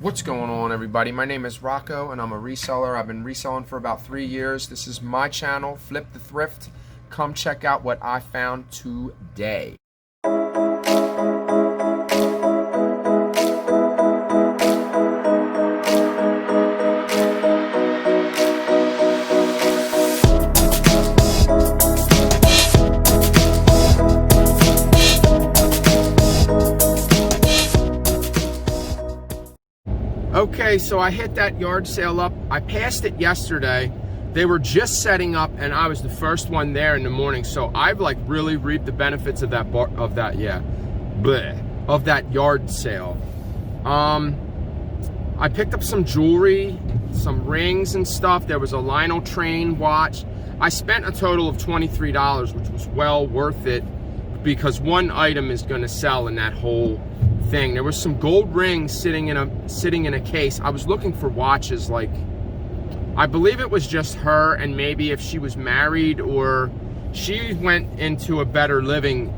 What's going on, everybody? My name is Rocco and I'm a reseller. I've been reselling for about 3 years. This is my channel, Flip the Thrift. Come check out what I found today. Okay, so I hit that yard sale up. I passed it yesterday. They were just setting up and I was the first one there in the morning. So I've like really reaped the benefits of that yard sale. I picked up some jewelry, some rings and stuff. There was a Lionel Train watch. I spent a total of $23, which was well worth it because one item is going to sell in that whole thing. There was some gold rings sitting in a case. I was looking for watches, like I believe it was just her, and maybe if she was married or she went into a better living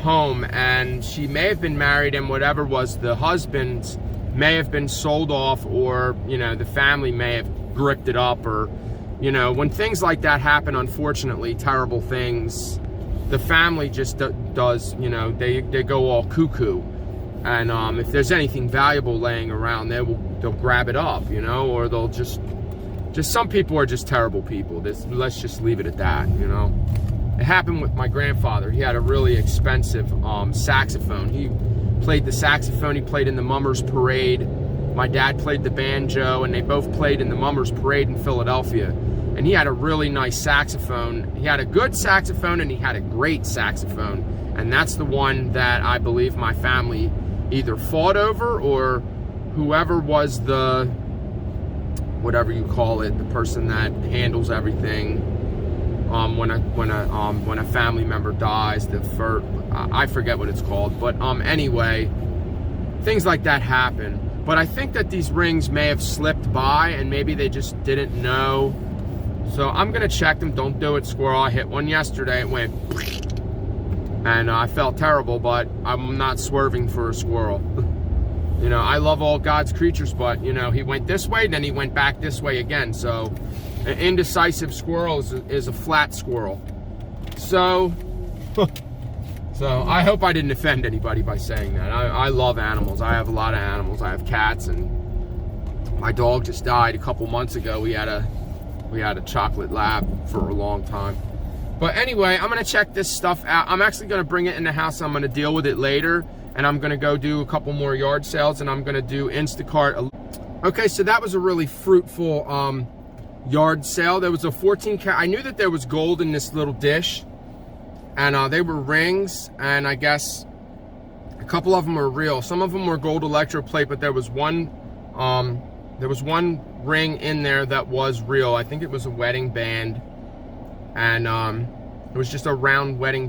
home and she may have been married and whatever was the husband's may have been sold off, or you know, the family may have gripped it up, or you know, when things like that happen, unfortunately, terrible things, the family just does, you know, they go all cuckoo. And if there's anything valuable laying around, they'll grab it up, you know, or they'll just some people are just terrible people. Let's just leave it at that, you know. It happened with my grandfather. He had a really expensive saxophone. He played the saxophone. He played in the Mummers Parade. My dad played the banjo, and they both played in the Mummers Parade in Philadelphia. And he had a really nice saxophone. He had a good saxophone, and he had a great saxophone. And that's the one that I believe my family either fought over, or whoever was the, whatever you call it, the person that handles everything when a family member dies, I forget what it's called, but anyway, things like that happen. But I think that these rings may have slipped by and maybe they just didn't know. So I'm gonna check them. Don't do it, squirrel. I hit one yesterday. It went and I felt terrible, but I'm not swerving for a squirrel. You know, I love all God's creatures, but you know, he went this way, then he went back this way again. So an indecisive squirrel is a flat squirrel. So I hope I didn't offend anybody by saying that. I love animals. I have a lot of animals. I have cats, and my dog just died a couple months ago. We had a chocolate lab for a long time. But anyway, I'm gonna check this stuff out. I'm actually gonna bring it in the house. I'm gonna deal with it later, and I'm gonna go do a couple more yard sales, and I'm gonna do Instacart. Okay, so that was a really fruitful yard sale. There was a 14 karat. I knew that there was gold in this little dish, and they were rings, and I guess a couple of them were real. Some of them were gold electroplate, but there was one ring in there that was real. I think it was a wedding band, and it was just a round wedding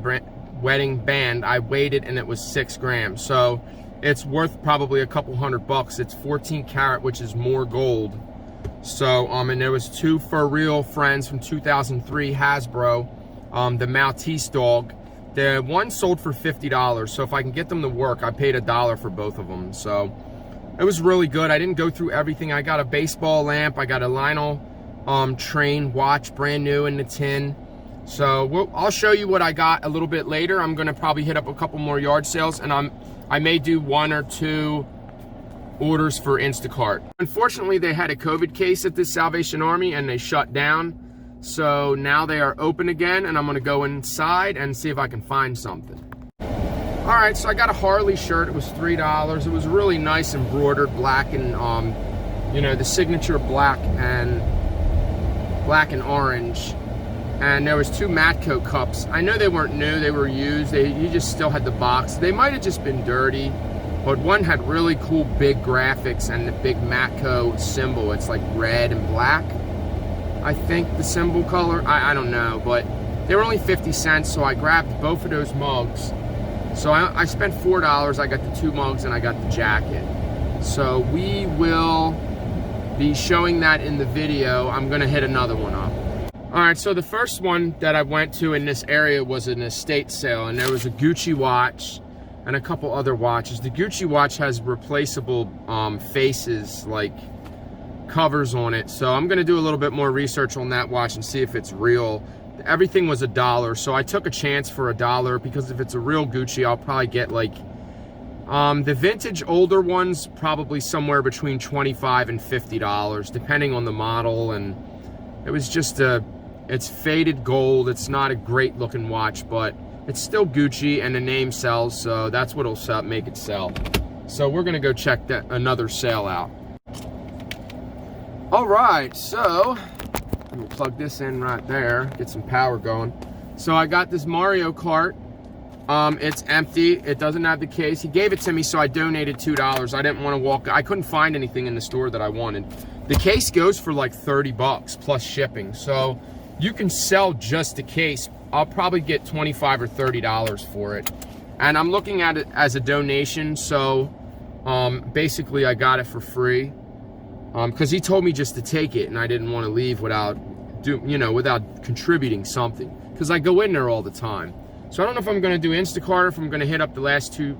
band. I weighed it and it was 6 grams, so it's worth probably a couple $100. It's 14 karat, which is more gold. So and there was 2 for real friends from 2003 Hasbro, the Maltese dog. The one sold for $50, so if I can get them to work, I paid $1 for both of them. So it was really good. I didn't go through everything. I got a baseball lamp. I got a Lionel Train watch, brand new in the tin. So I'll show you what I got a little bit later. I'm gonna probably hit up a couple more yard sales, and I may do 1 or 2 orders for Instacart. Unfortunately, they had a COVID case at the Salvation Army and they shut down. So now they are open again, and I'm gonna go inside and see if I can find something. All right, so I got a Harley shirt. It was $3. It was really nice, embroidered black and you know, the signature black and orange. And there was 2 Matco cups. I know they weren't new, they were used. You just still had the box. They might have just been dirty, but one had really cool big graphics and the big Matco symbol. It's like red and black, I think, the symbol color. I don't know, but they were only 50 cents, so I grabbed both of those mugs. So I spent $4. I got the 2 mugs and I got the jacket. So we will be showing that in the video. I'm gonna hit another one up. All right, so the first one that I went to in this area was an estate sale, and there was a Gucci watch, and a couple other watches. The Gucci watch has replaceable faces, like covers on it. So I'm gonna do a little bit more research on that watch and see if it's real. Everything was $1, so I took a chance for $1 because if it's a real Gucci, I'll probably get like the vintage older ones, probably somewhere between $25 and $50, depending on the model. And it was just it's faded gold. It's not a great looking watch, but it's still Gucci and the name sells, so that's what'll make it sell. So we're gonna go check another sale out. All right, so let me plug this in right there, get some power going. So I got this Mario Kart. It's empty. It doesn't have the case. He gave it to me, so I donated $2. I didn't want to walk. I couldn't find anything in the store that I wanted. The case goes for like 30 bucks plus shipping. So you can sell just the case. I'll probably get $25 or $30 for it. And I'm looking at it as a donation. So basically I got it for free. Because he told me just to take it, and I didn't want to leave without contributing something. Because I go in there all the time. So I don't know if I'm going to do Instacart, if I'm going to hit up the last 2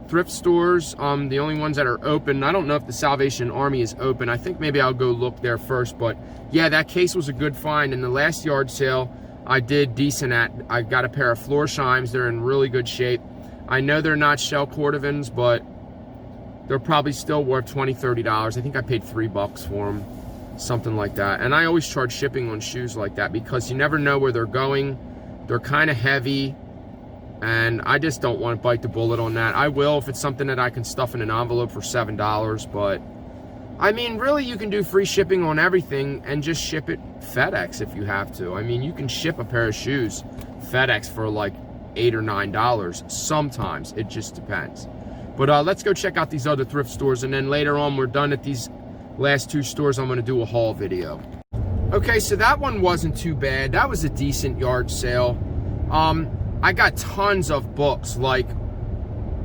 thrift stores, the only ones that are open. I don't know if the Salvation Army is open. I think maybe I'll go look there first. But yeah, that case was a good find. In the last yard sale, I did decent at. I got a pair of Florsheim's. They're in really good shape. I know they're not Shell Cordovans, but they're probably still worth $20, $30. I think I paid $3 for them, something like that. And I always charge shipping on shoes like that because you never know where they're going. They're kind of heavy. And I just don't want to bite the bullet on that. I will if it's something that I can stuff in an envelope for $7, but I mean, really, you can do free shipping on everything and just ship it FedEx if you have to. I mean, you can ship a pair of shoes FedEx for like $8 or $9 sometimes. It just depends. But let's go check out these other thrift stores, and then later on, we're done at these last 2 stores. I'm going to do a haul video. Okay, so that one wasn't too bad. That was a decent yard sale. I got tons of books, like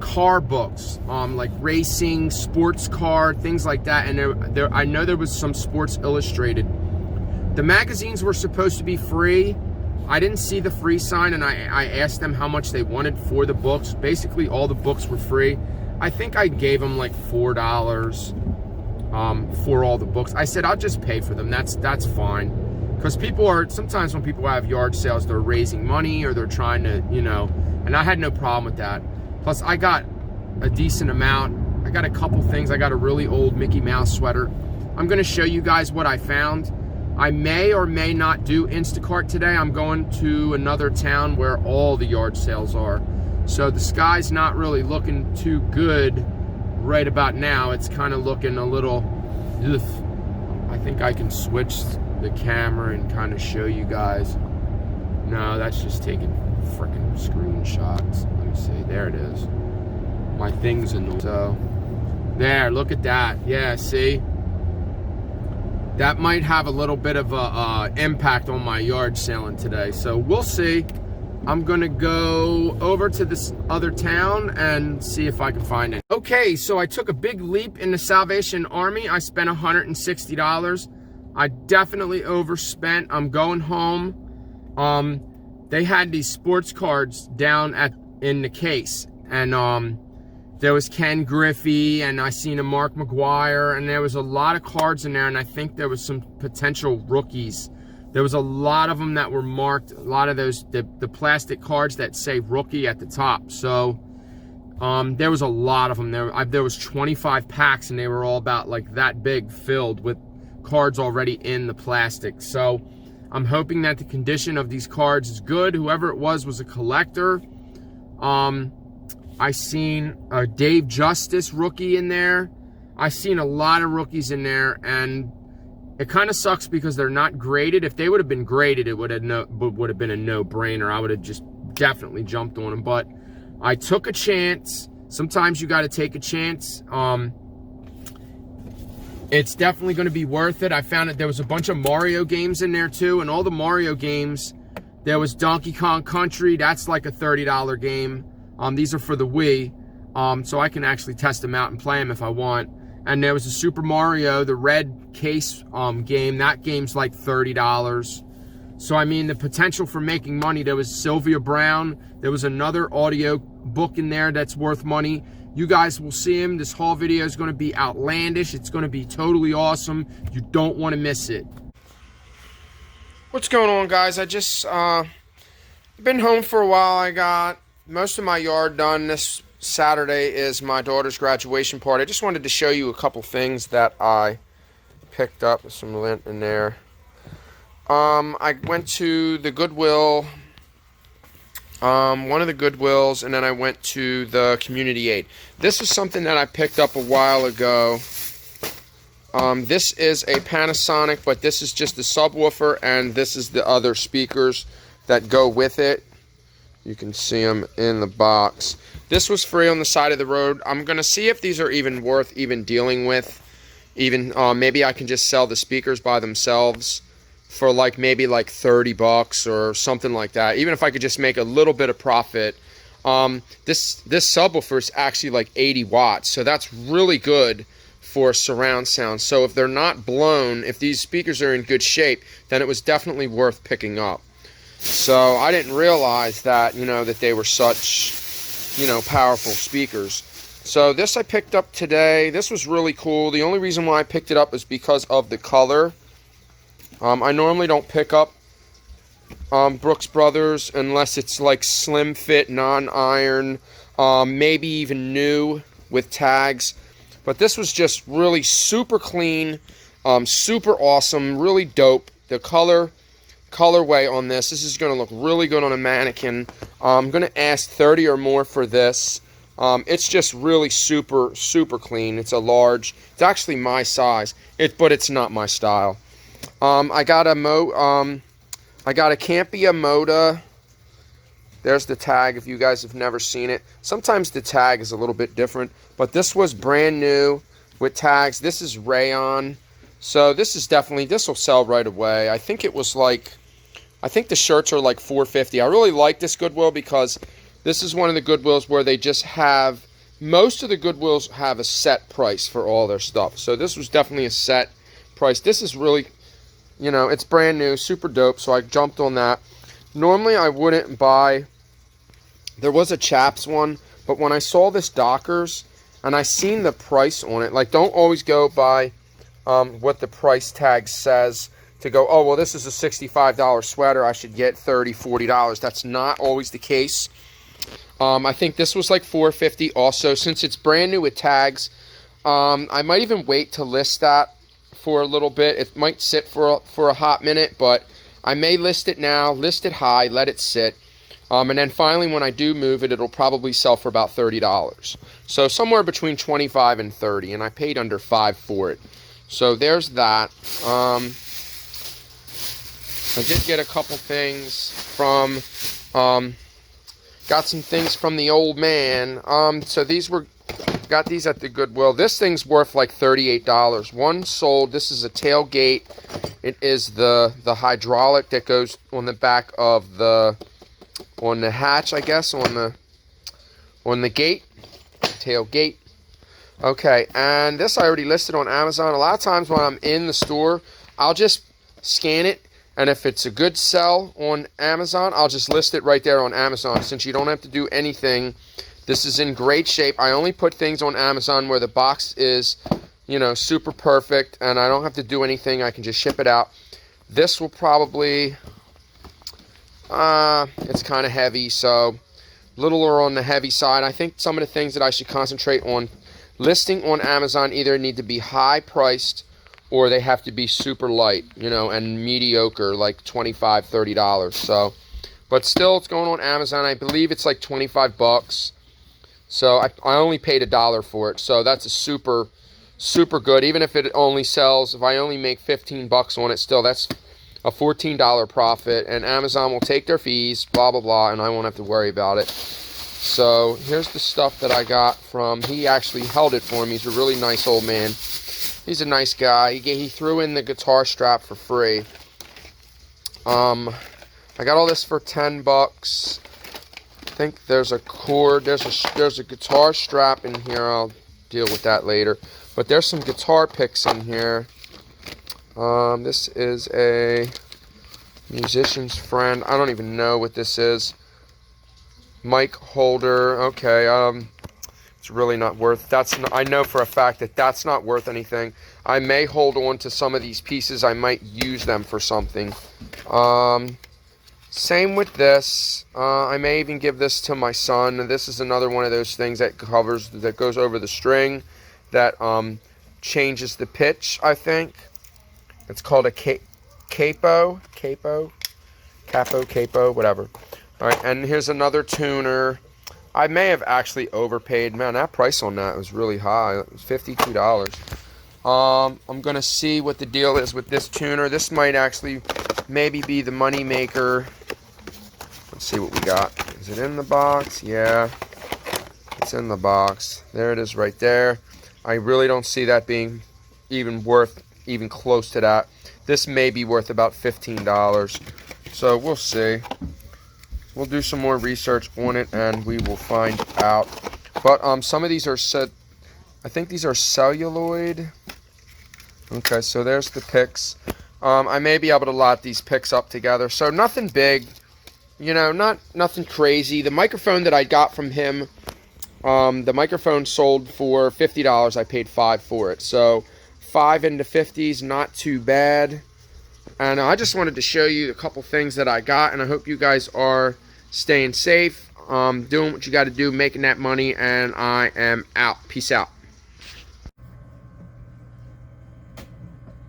car books, like racing, sports car, things like that. And I know there was some Sports Illustrated. The magazines were supposed to be free. I didn't see the free sign, and I asked them how much they wanted for the books. Basically, all the books were free. I think I gave them like $4 for all the books. I said, I'll just pay for them. That's fine. Because sometimes when people have yard sales, they're raising money or they're trying to, and I had no problem with that. Plus, I got a decent amount. I got a couple things. I got a really old Mickey Mouse sweater. I'm going to show you guys what I found. I may or may not do Instacart today. I'm going to another town where all the yard sales are. So the sky's not really looking too good right about now. It's kind of looking a little, ugh. I think I can switch the camera and kind of show you guys. No, that's just taking freaking screenshots. Let me see. There it is. My thing's in the... So, there, look at that. Yeah, see? That might have a little bit of a impact on my yard selling today. So, we'll see. I'm going to go over to this other town and see if I can find it. Okay, so I took a big leap in the Salvation Army. I spent $160. I definitely overspent. I'm going home. They had these sports cards down in the case, and there was Ken Griffey, and I seen a Mark McGuire, and there was a lot of cards in there, and I think there was some potential rookies. There was a lot of them that were marked. A lot of those the plastic cards that say rookie at the top. So there was a lot of them. There was 25 packs, and they were all about like that big, filled with cards already in the plastic. So I'm hoping that the condition of these cards is good. Whoever it was a collector. I seen a Dave Justice rookie in there. I seen a lot of rookies in there, and it kind of sucks because they're not graded. If they would have been graded, it would have been a no-brainer. I would have just definitely jumped on them. But I took a chance. Sometimes you got to take a chance. It's definitely going to be worth it. I found that there was a bunch of Mario games in there too, and all the Mario games, there was Donkey Kong Country. That's like a $30 game. These are for the Wii, so I can actually test them out and play them if I want. And there was a Super Mario, the red case game. That game's like $30. So I mean, the potential for making money. There was Sylvia Brown. There was another audio book in there that's worth money. You guys will see him. This haul video is going to be outlandish. It's going to be totally awesome. You don't want to miss it. What's going on, guys? I just been home for a while. I got most of my yard done. This Saturday is my daughter's graduation party. I just wanted to show you a couple things that I picked up. There's some lint in there. I went to the Goodwill, one of the Goodwills, and then I went to the Community Aid. This is something that I picked up a while ago. This is a Panasonic, but this is just the subwoofer, and this is the other speakers that go with it. You can see them in the box. This was free on the side of the road. I'm going to see if these are even worth even dealing with. Even maybe I can just sell the speakers by themselves for like maybe like 30 bucks or something like that. Even if I could just make a little bit of profit. This subwoofer is actually like 80 watts, so that's really good for surround sound. So if they're not blown, if these speakers are in good shape, then it was definitely worth picking up. So I didn't realize that, that they were such, powerful speakers. So this I picked up today. This was really cool. The only reason why I picked it up is because of the color. I normally don't pick up Brooks Brothers unless it's like slim fit, non-iron, maybe even new with tags. But this was just really super clean, super awesome, really dope. The colorway on this is going to look really good on a mannequin. I'm going to ask 30 or more for this. It's just really super clean. It's a large. It's actually my size, but it's not my style. I got a Campia Moda. There's the tag if you guys have never seen it. Sometimes the tag is a little bit different, but this was brand new with tags. This is rayon. So this will sell right away. I think the shirts are like $4.50. I really like this Goodwill because this is one of the Goodwills where they just have, most of the Goodwills have a set price for all their stuff. So this was definitely a set price. This is really, it's brand new, super dope, so I jumped on that. Normally I wouldn't buy, there was a Chaps one, but when I saw this Dockers and I seen the price on it, like don't always go by what the price tag says to go, oh, well, this is a $65 sweater, I should get $30, $40. That's not always the case. I think this was like $4.50 also. Since it's brand new with tags, I might even wait to list that for a little bit. It might sit for a hot minute, but I may list it now, list it high, let it sit. And then finally when I do move it, it'll probably sell for about $30. So somewhere between $25 and $30, and I paid under $5 for it. So there's that. I did get a couple things from, got some things from the old man. So got these at the Goodwill. This thing's worth like $38. One sold. This is a tailgate. It is the hydraulic that goes on the back of on the hatch, I guess, on the gate, tailgate. Okay, and this I already listed on Amazon. A lot of times when I'm in the store, I'll just scan it, and if it's a good sell on Amazon, I'll just list it right there on Amazon. Since you don't have to do anything, this is in great shape. I only put things on Amazon where the box is, super perfect, and I don't have to do anything. I can just ship it out. This will probably, it's kind of heavy, so a little on the heavy side. I think some of the things that I should concentrate on listing on Amazon either need to be high priced or they have to be super light, and mediocre, like $25, $30. So, but still, it's going on Amazon. I believe it's like 25 bucks. So I only paid $1 for it. So that's a super good. Even if it only sells, if I only make 15 bucks on it, still that's a $14 profit. And Amazon will take their fees, blah blah blah, and I won't have to worry about it. So here's the stuff that I got from, he actually held it for me. He's a really nice old man. He's a nice guy. He threw in the guitar strap for free. I got all this for 10 bucks. I think there's a cord. There's a guitar strap in here. I'll deal with that later. But there's some guitar picks in here. This is a Musician's friend. I don't even know what this is. Mic holder. Okay. It's really not worth. I know for a fact that that's not worth anything. I may hold on to some of these pieces. I might use them for something. Same with this. I may even give this to my son. This is another one of those things that goes over the string, that changes the pitch, I think. It's called a capo, whatever. All right, and here's another tuner. I may have actually overpaid. Man, that price on that was really high. It was $52. I'm gonna see what the deal is with this tuner. This might actually maybe be the money maker. Let's see what we got. Is it in the box? Yeah, it's in the box. There it is right there. I really don't see that being even close to that. This may be worth about $15. So we'll see. We'll do some more research on it and we will find out. But some of these are I think these are celluloid. Okay, so there's the picks. I may be able to lot these picks up together. So nothing big, you know, nothing crazy. The microphone that I got from him, the microphone sold for $50. I paid $5 for it. So 5 into 50s, not too bad. And I just wanted to show you a couple things that I got, and I hope you guys are staying safe, doing what you got to do, making that money, and I am out. Peace out.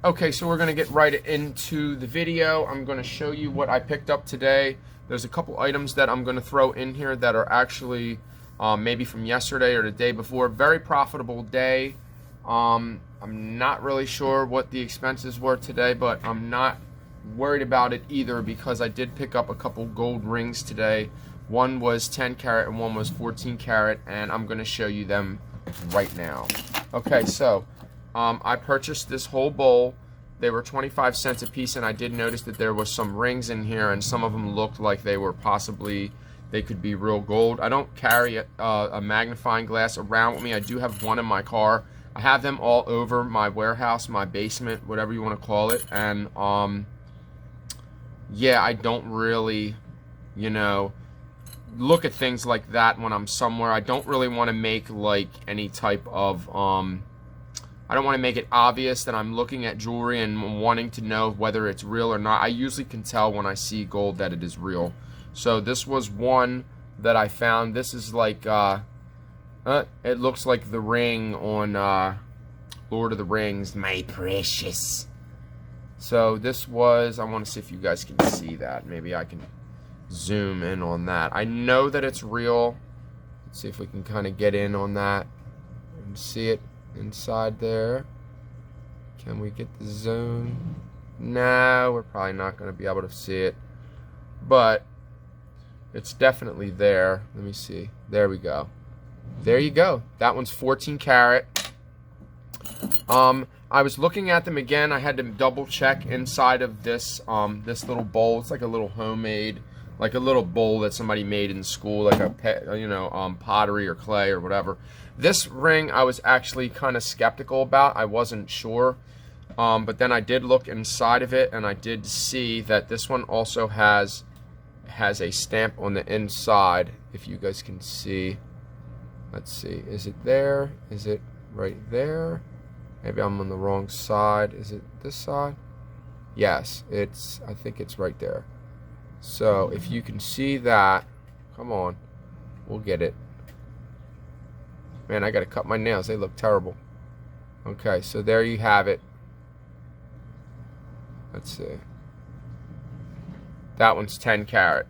Okay, so we're going to get right into the video. I'm going to show you what I picked up today. There's a couple items that I'm going to throw in here that are actually maybe from yesterday or the day before. Very profitable day. I'm not really sure what the expenses were today, but I'm not worried about it either because I did pick up a couple gold rings today. One was 10 karat and one was 14 karat, and I'm going to show you them right now. Okay, so I purchased this whole bowl. They were 25 cents a piece, and I did notice that there was some rings in here, and some of them looked like they could be real gold. I don't carry a magnifying glass around with me. I do have one in my car. I have them all over my warehouse, my basement, whatever you want to call it, and yeah, I don't really, you know, look at things like that when I'm somewhere. I don't really want to make like any type of I don't want to make it obvious that I'm looking at jewelry and wanting to know whether it's real or not. I usually can tell when I see gold that it is real. So this was one that I found. This is like it looks like the ring on Lord of the Rings, my precious. So this was, I want to see if you guys can see that. Maybe I can zoom in on that. I know that it's real. Let's see if we can kind of get in on that and see it inside there. Can we get the zoom? No, we're probably not going to be able to see it. But it's definitely there. Let me see. There we go. There you go. That one's 14 karat. I was looking at them again. I had to double check inside of this this little bowl. It's like a little homemade, like a little bowl that somebody made in school, like a pet, you know, pottery or clay or whatever. This ring I was actually kind of skeptical about. I wasn't sure, but then I did look inside of it, and I did see that this one also has a stamp on the inside. If you guys can see, let's see. Is it there? Is it right there? Maybe I'm on the wrong side. Is it this side? Yes, I think it's right there. So if you can see that, come on, we'll get it. Man, I gotta cut my nails. They look terrible. Okay, so there you have it. Let's see. That one's 10 karat.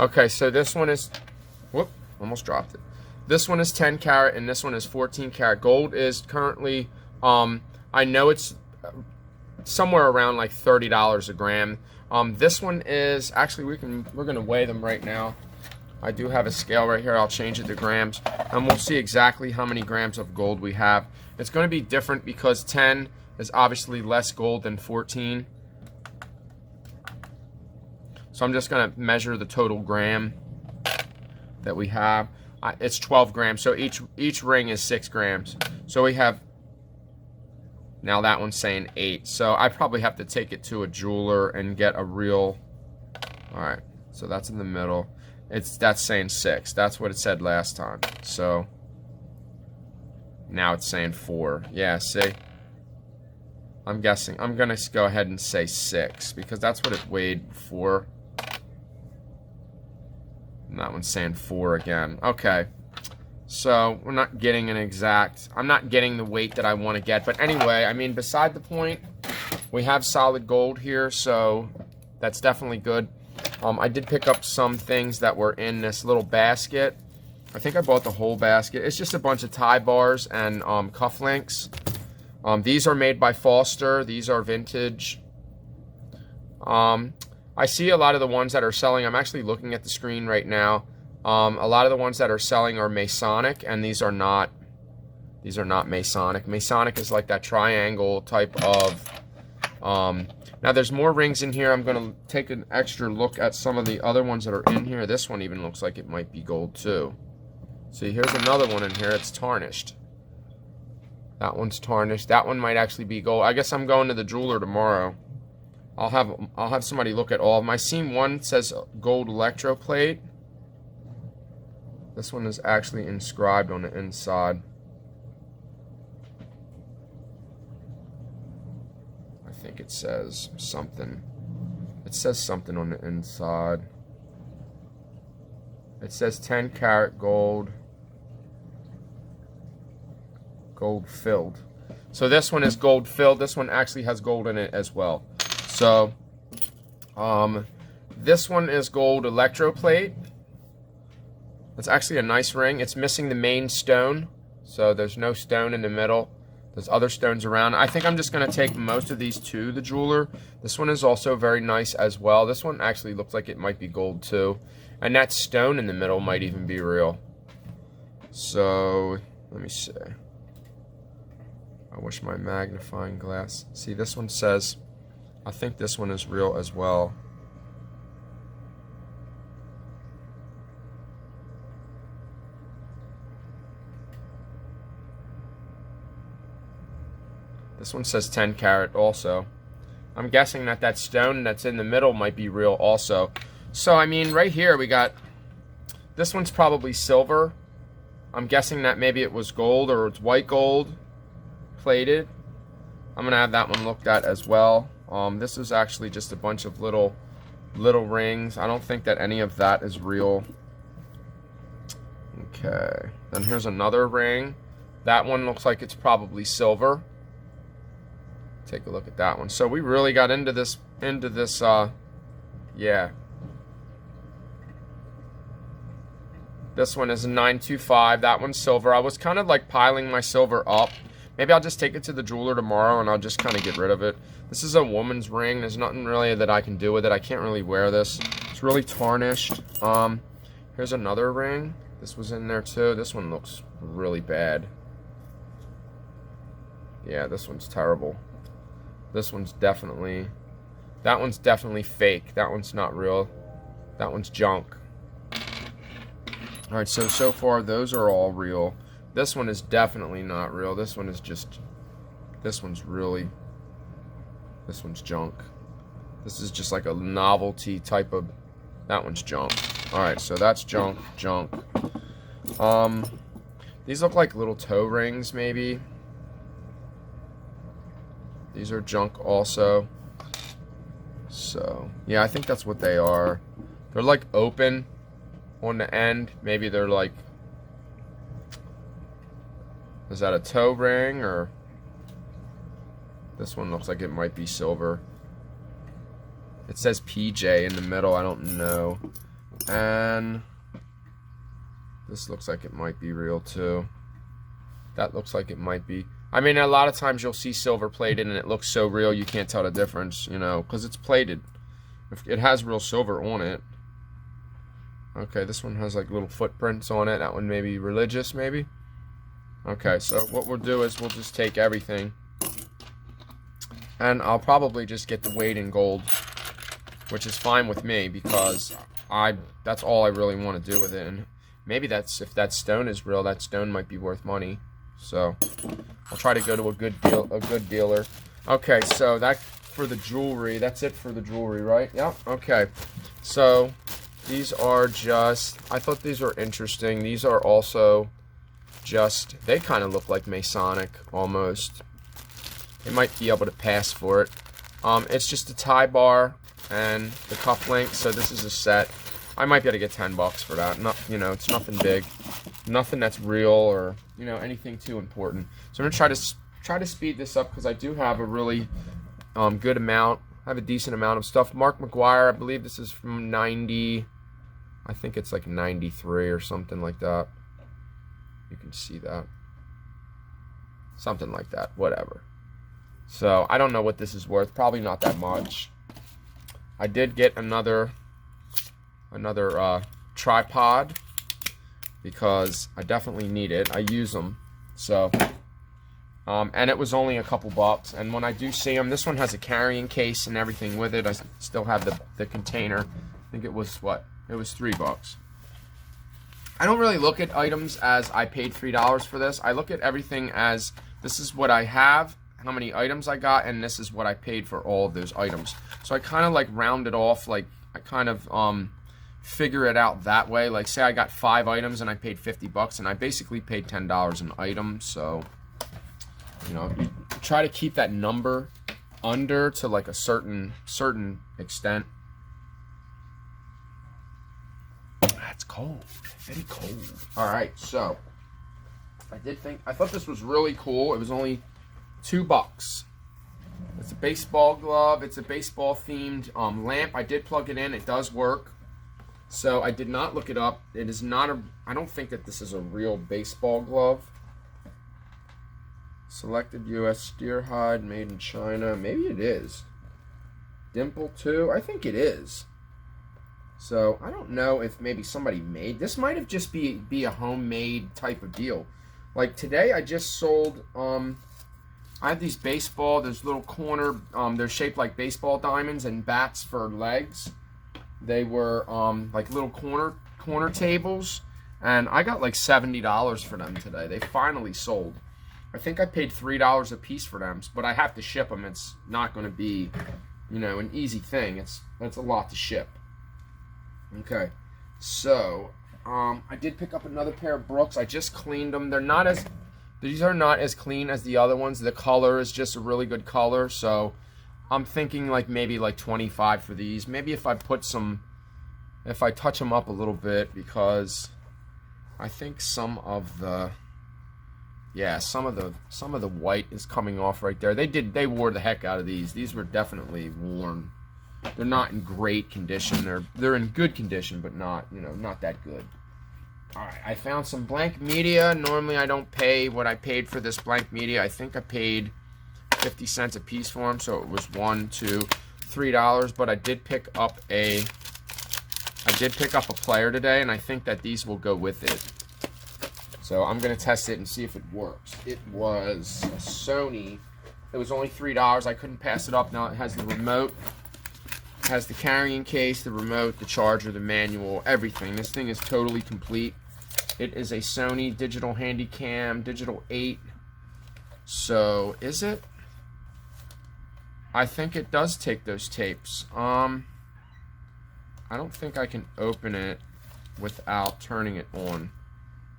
Okay, so this one is, whoop, almost dropped it. This one is 10 karat and this one is 14 karat. Gold is currently, I know it's somewhere around like $30 a gram. This one is, actually we're gonna weigh them right now. I do have a scale right here. I'll change it to grams, and we'll see exactly how many grams of gold we have. It's going to be different because 10 is obviously less gold than 14. So I'm just going to measure the total gram that we have. It's 12 grams, so each ring is 6 grams. So we have, now that one's saying 8. So I probably have to take it to a jeweler and get a real All right, so that's in the middle. That's saying 6. That's what it said last time. So now it's saying 4. Yeah, see? I'm guessing. I'm going to go ahead and say 6 because that's what it weighed before. And that one's saying 4 again. Okay. So we're not getting an exact. I'm not getting the weight that I want to get. But anyway, I mean, beside the point, we have solid gold here. So that's definitely good. I did pick up some things that were in this little basket. I think I bought the whole basket. It's just a bunch of tie bars and cufflinks. These are made by Foster. These are vintage. I see a lot of the ones that are selling. I'm actually looking at the screen right now. A lot of the ones that are selling are Masonic, and these are not. These are not Masonic. Masonic is like that triangle type of. Now there's more rings in here. I'm going to take an extra look at some of the other ones that are in here. This one even looks like it might be gold too. See, here's another one in here. It's tarnished. That one's tarnished. That one might actually be gold. I guess I'm going to the jeweler tomorrow. I'll have somebody look at all of them. I seen one says gold electroplate. This one is actually inscribed on the inside. I think it says something. It says something on the inside. It says 10 karat gold. Gold filled. So this one is gold filled. This one actually has gold in it as well. So this one is gold electroplate. It's actually a nice ring. It's missing the main stone. So there's no stone in the middle. There's other stones around. I think I'm just going to take most of these to the jeweler. This one is also very nice as well. This one actually looks like it might be gold too. And that stone in the middle might even be real. So let me see. I wish my magnifying glass. See, this one says, I think this one is real as well. This one says 10 karat also. I'm guessing that that stone that's in the middle might be real also. So, I mean, right here we got, this one's probably silver. I'm guessing that maybe it was gold or it's white gold plated. I'm going to have that one looked at as well. This is actually just a bunch of little rings. I don't think that any of that is real. Okay. Then here's another ring. That one looks like it's probably silver. Take a look at that one. So we really got into this, yeah. This one is a 925. That one's silver. I was kind of like piling my silver up. Maybe I'll just take it to the jeweler tomorrow and I'll just kind of get rid of it. This is a woman's ring. There's nothing really that I can do with it. I can't really wear this. It's really tarnished. Here's another ring. This was in there too. This one looks really bad. Yeah, this one's terrible. This one's definitely, that one's definitely fake. That one's not real. That one's junk. Alright, so far those are all real. This one is definitely not real. This one is just, this one's really, this one's junk. This is just like a novelty type of, that one's junk. Alright, so that's junk. These look like little toe rings maybe. These are junk also. So, yeah, I think that's what they are. They're like open on the end. Maybe they're like, is that a toe ring or? This one looks like it might be silver. It says PJ in the middle. I don't know. And this looks like it might be real too. That looks like it might be. I mean, a lot of times you'll see silver plated and it looks so real you can't tell the difference, you know, because it's plated. If it has real silver on it. Okay, this one has like little footprints on it. That one may be religious, maybe. Okay, so what we'll do is we'll just take everything. And I'll probably just get the weight in gold, which is fine with me because that's all I really want to do with it. And maybe that's, if that stone is real, that stone might be worth money. So I'll try to go to a good dealer. Okay, so that for the jewelry. That's it for the jewelry, right? Yep. Okay. So these are just, I thought these were interesting. These are also just, they kind of look like Masonic almost. They might be able to pass for it. It's just a tie bar and the cufflink. So this is a set. I might be able to get 10 bucks for that. Not, you know, it's nothing big, nothing that's real or, you know, anything too important. So I'm gonna try to speed this up because I do have a really good amount. I have a decent amount of stuff. Mark McGuire, I believe this is from 90. I think it's like 93 or something like that. You can see that. Something like that. Whatever. So I don't know what this is worth. Probably not that much. I did get another tripod because I definitely need it. I use them. So, and it was only a couple bucks. And when I do see them, this one has a carrying case and everything with it. I still have the container. I think it was what? It was $3. I don't really look at items as I paid $3 for this. I look at everything as this is what I have, how many items I got, and this is what I paid for all of those items. So I kind of like round it off, like I kind of figure it out that way. Like say I got 5 items and I paid 50 bucks and I basically paid $10 an item. So, you know, you try to keep that number under to like a certain extent. That's cold, very cold. All right, so I thought this was really cool. It was only $2. It's a baseball glove. It's a baseball themed lamp. I did plug it in. It does work. So I did not look it up. It is not a, I don't think that this is a real baseball glove. Selected U.S. steer hide, made in China. Maybe it is. Dimple too. I think it is. So I don't know if maybe somebody made this. Might have just be a homemade type of deal. Like today, I just sold. I have these those little corner. They're shaped like baseball diamonds and bats for legs. They were like little corner tables, and I got like $70 for them today. They finally sold. I think I paid $3 a piece for them, but I have to ship them. It's not going to be, you know, an easy thing. It's a lot to ship. Okay, so I did pick up another pair of Brooks. I just cleaned them. These are not as clean as the other ones. The color is just a really good color, so I'm thinking like maybe like 25 for these. Maybe if I touch them up a little bit, because I think some of the white is coming off right there. They wore the heck out of these. These were definitely worn. They're not in great condition. They're in good condition, but not, you know, not that good. All right, I found some blank media. Normally I don't pay what I paid for this blank media. I think I paid 50 cents a piece for them, so it was $1, $2, $3. But I did pick up a player today, and I think that these will go with it. So I'm gonna test it and see if it works. It was a Sony. It was only $3. I couldn't pass it up. Now it has the remote. Has the carrying case, the remote, the charger, the manual, everything. This thing is totally complete. It is a Sony digital handycam, digital 8. So, is it? I think it does take those tapes. I don't think I can open it without turning it on.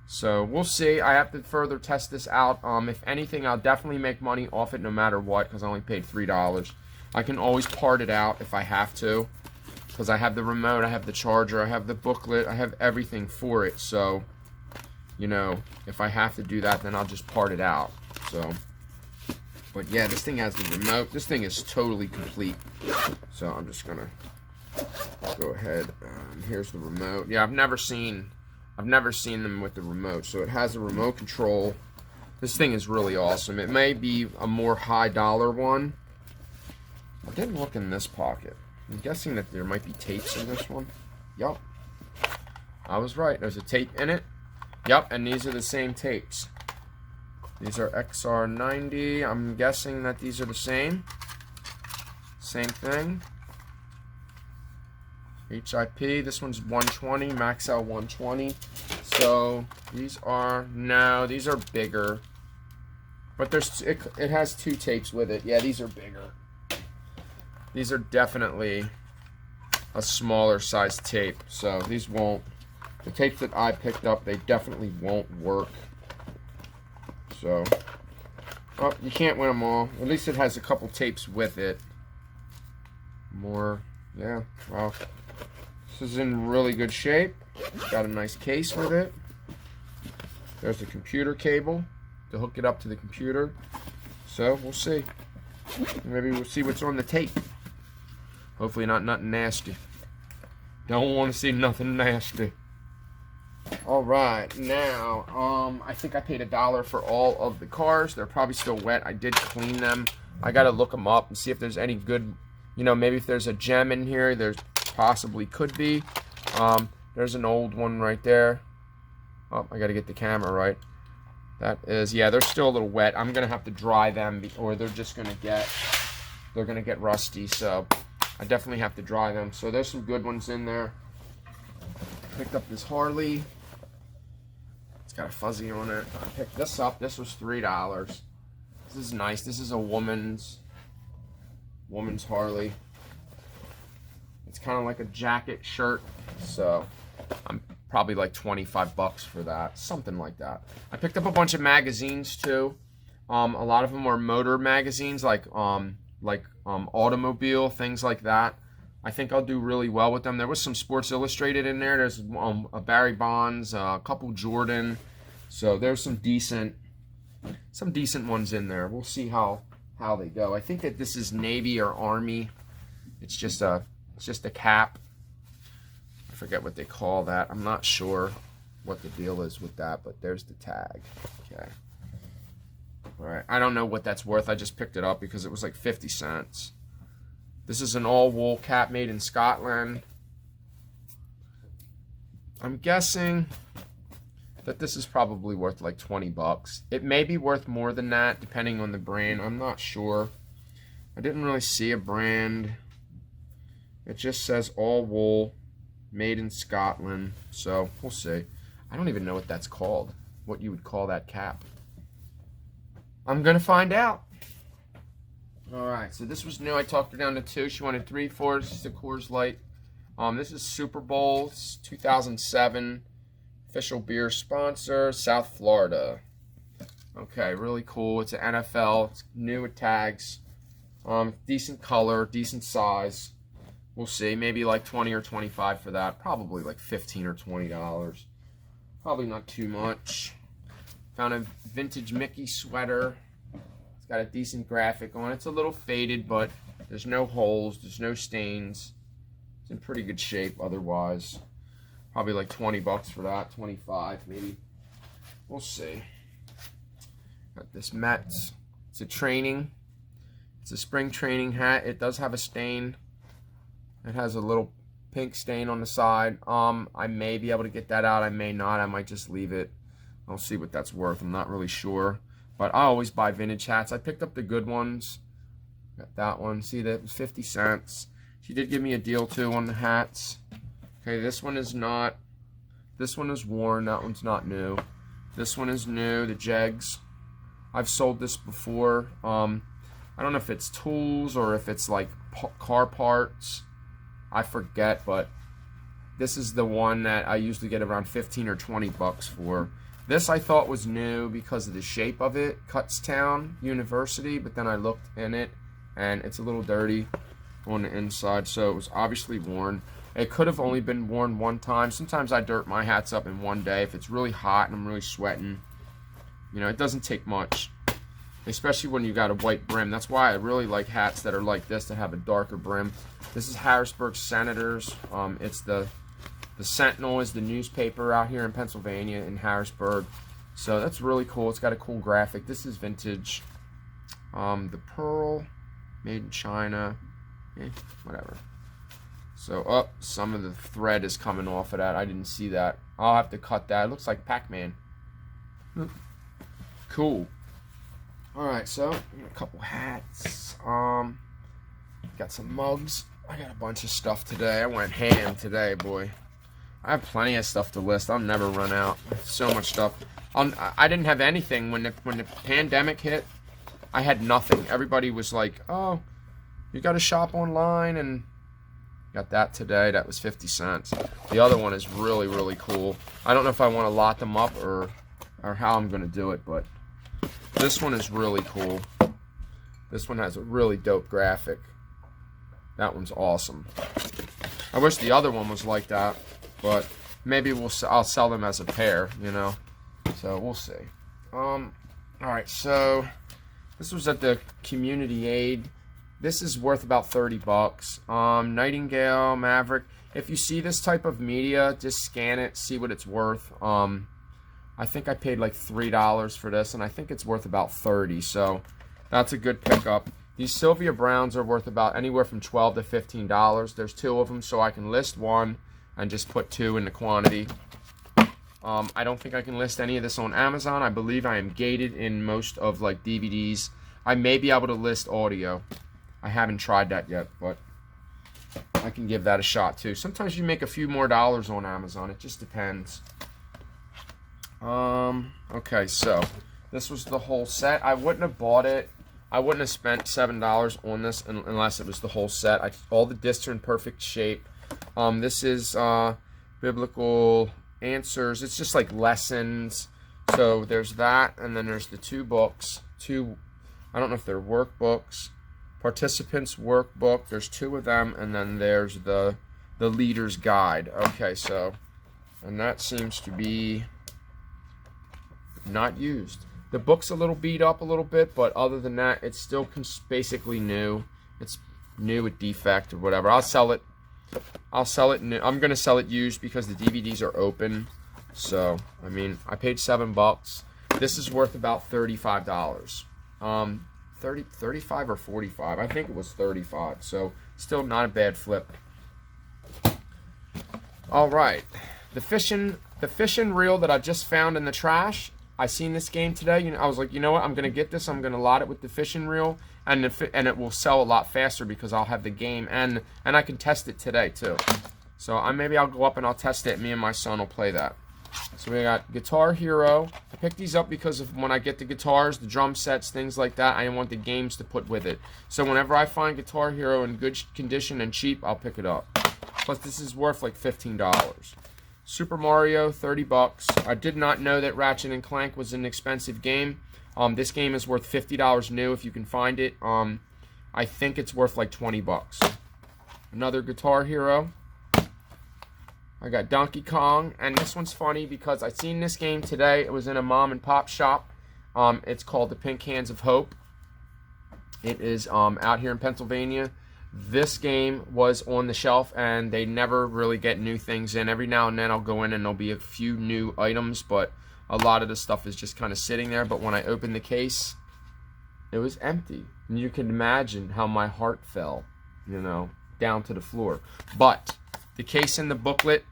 So, we'll see. I have to further test this out. If anything, I'll definitely make money off it no matter what, because I only paid $3. I can always part it out if I have to, because I have the remote, I have the charger, I have the booklet, I have everything for it. So, you know, if I have to do that, then I'll just part it out. So, but yeah, this thing has the remote. This thing is totally complete. So I'm just gonna go ahead. Here's the remote. Yeah, I've never seen them with the remote. So it has a remote control. This thing is really awesome. It may be a more high dollar one. I didn't look in this pocket. I'm guessing that there might be tapes in this one. Yup. I was right. There's a tape in it. Yup, and these are the same tapes. These are XR90. I'm guessing that these are the same. Same thing. HIP. This one's 120. Maxell 120. So these are bigger. But it has 2 tapes with it. Yeah, these are bigger. These are definitely a smaller size tape, so these won't, the tapes that I picked up, they definitely won't work. So, well, you can't win them all. At least it has a couple tapes with it. More, yeah, well, this is in really good shape. It's got a nice case with it. There's the computer cable to hook it up to the computer. So, we'll see. Maybe we'll see what's on the tape. Hopefully not nothing nasty. Don't want to see nothing nasty. Alright, now, I think I paid $1 for all of the cars. They're probably still wet. I did clean them. I gotta look them up and see if there's any good, you know, maybe if there's a gem in here, there's possibly could be. There's an old one right there. Oh, I gotta get the camera right. That is, yeah, they're still a little wet. I'm gonna have to dry them, or they're just gonna get, they're gonna get rusty, so I definitely have to dry them. So there's some good ones in there. Picked up this Harley. It's got a fuzzy on it. I picked this up. This was $3. This is nice. This is a woman's Harley. It's kind of like a jacket shirt, so I'm probably like 25 bucks for that, something like that. I picked up a bunch of magazines too. A lot of them are motor magazines, like automobile, things like that. I think I'll do really well with them. There was some Sports Illustrated in there. There's a Barry Bonds, a couple Jordan. So there's some decent ones in there. We'll see how they go. I think that this is Navy or Army. It's just a cap. I forget what they call that. I'm not sure what the deal is with that, but there's the tag. Okay. All right. I don't know what that's worth. I just picked it up because it was like 50 cents. This is an all-wool cap made in Scotland. I'm guessing that this is probably worth like 20 bucks. It may be worth more than that, depending on the brand. I'm not sure. I didn't really see a brand. It just says all-wool, made in Scotland. So, we'll see. I don't even know what that's called. What you would call that cap. I'm going to find out. Alright, so this was new. I talked her down to 2. She wanted 3/4. This is the Coors Light. This is Super Bowl. It's 2007. Official beer sponsor, South Florida. Okay, really cool. It's an NFL. It's new with tags. Decent color, decent size. We'll see. Maybe like 20 or 25 for that. Probably like $15 or $20. Probably not too much. Found a vintage Mickey sweater. Got a decent graphic on it. It's a little faded, but there's no holes, there's no stains. It's in pretty good shape otherwise. Probably like 20 bucks for that, 25 maybe. We'll see. Got this Mets. It's a training. It's a spring training hat. It does have a stain. It has a little pink stain on the side. I may be able to get that out. I may not. I might just leave it. I'll see what that's worth. I'm not really sure. But I always buy vintage hats. I picked up the good ones. Got that one. See, that was 50 cents. She did give me a deal too on the hats. Okay, this one is not. This one is worn. That one's not new. This one is new. The Jegs. I've sold this before. I don't know if it's tools or if it's like car parts. I forget, but this is the one that I usually get around 15 or 20 bucks for. This I thought was new because of the shape of it, Kutztown University, but then I looked in it and it's a little dirty on the inside, so it was obviously worn. It could have only been worn one time. Sometimes I dirt my hats up in one day if it's really hot and I'm really sweating. You know, it doesn't take much, especially when you got a white brim. That's why I really like hats that are like this, that have a darker brim. This is Harrisburg Senators. It's the Sentinel is the newspaper out here in Pennsylvania, in Harrisburg. So that's really cool. It's got a cool graphic. This is vintage. The pearl, made in China. Whatever. So, some of the thread is coming off of that. I didn't see that. I'll have to cut that. It looks like Pac-Man. Cool. Alright, so, a couple hats. Got some mugs. I got a bunch of stuff today. I went ham today, boy. I have plenty of stuff to list. I'll never run out. So much stuff. I didn't have anything when the pandemic hit. I had nothing. Everybody was like, "Oh, you got to shop online, and got that today. That was 50 cents. The other one is really, really cool. I don't know if I want to lot them up or how I'm going to do it, but this one is really cool. This one has a really dope graphic. That one's awesome. I wish the other one was like that, but maybe I'll sell them as a pair, you know. So we'll see. All right, so this was at the community aid. This is worth about 30 bucks. Nightingale, Maverick. If you see this type of media, just scan it, see what it's worth. I think I paid like $3 for this, and I think it's worth about 30. So that's a good pickup. These Sylvia Browns are worth about anywhere from $12 to $15. There's 2 of them, so I can list one and just put 2 in the quantity. I don't think I can list any of this on Amazon. I believe I am gated in most of like DVDs. I may be able to list audio. I haven't tried that yet, but I can give that a shot too. Sometimes you make a few more dollars on Amazon. It just depends. Okay, so this was the whole set. I wouldn't have bought it. I wouldn't have spent $7 on this unless it was the whole set. All the discs are in perfect shape. This is biblical answers. It's just like lessons. So there's that, and then there's the 2 books. I don't know if they're workbooks. Participants workbook. There's 2 of them, and then there's the leader's guide. Okay, so, and that seems to be not used. The book's a little beat up a little bit, but other than that, it's still basically new. It's new with defect or whatever. I'll sell it. I'll sell it new. I'm gonna sell it used because the DVDs are open. So I mean, I paid 7 bucks. This is worth about $35. 35 or 45. I think it was 35. So still not a bad flip. All right, the fishing reel that I just found in the trash. I seen this game today. You know, I was like, you know what? I'm gonna get this. I'm gonna lot it with the fishing reel, and it will sell a lot faster because I'll have the game and I can test it today too. So maybe I'll go up and I'll test it. Me and my son will play that. So we got Guitar Hero. I picked these up because of when I get the guitars, the drum sets, things like that, I want the games to put with it. So whenever I find Guitar Hero in good condition and cheap, I'll pick it up. Plus this is worth like $15. Super Mario, 30 bucks. I did not know that Ratchet and Clank was an expensive game. This game is worth $50 new if you can find it. I think it's worth like 20 bucks. Another Guitar Hero. I got Donkey Kong, and this one's funny because I seen this game today. It was in a mom and pop shop. It's called the Pink Hands of Hope. It is out here in Pennsylvania. This game was on the shelf, and they never really get new things in. Every now and then I'll go in and there'll be a few new items, but a lot of the stuff is just kind of sitting there. But when I opened the case, it was empty. And you can imagine how my heart fell, you know, down to the floor. But the case and the booklet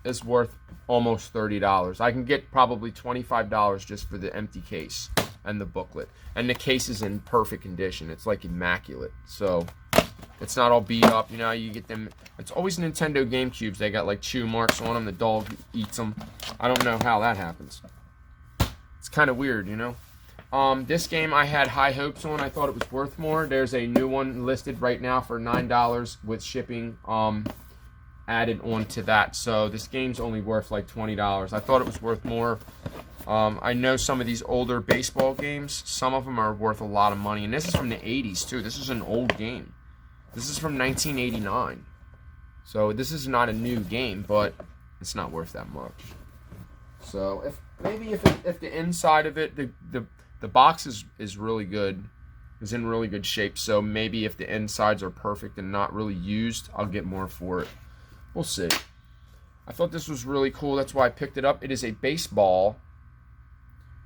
is worth almost $30. I can get probably $25 just for the empty case and the booklet. And the case is in perfect condition. It's like immaculate. So it's not all beat up. You know, you get them. It's always Nintendo GameCubes. They got like chew marks on them. The dog eats them. I don't know how that happens. It's kind of weird, you know. This game I had high hopes on. I thought it was worth more. There's a new one listed right now for $9 with shipping added on to that. So this game's only worth like $20. I thought it was worth more. I know some of these older baseball games, some of them are worth a lot of money. And this is from the 80s too. This is an old game. This is from 1989. So this is not a new game, but it's not worth that much. So if the inside of it, the box is really good, is in really good shape. So maybe if the insides are perfect and not really used, I'll get more for it. We'll see. I thought this was really cool. That's why I picked it up. It is a baseball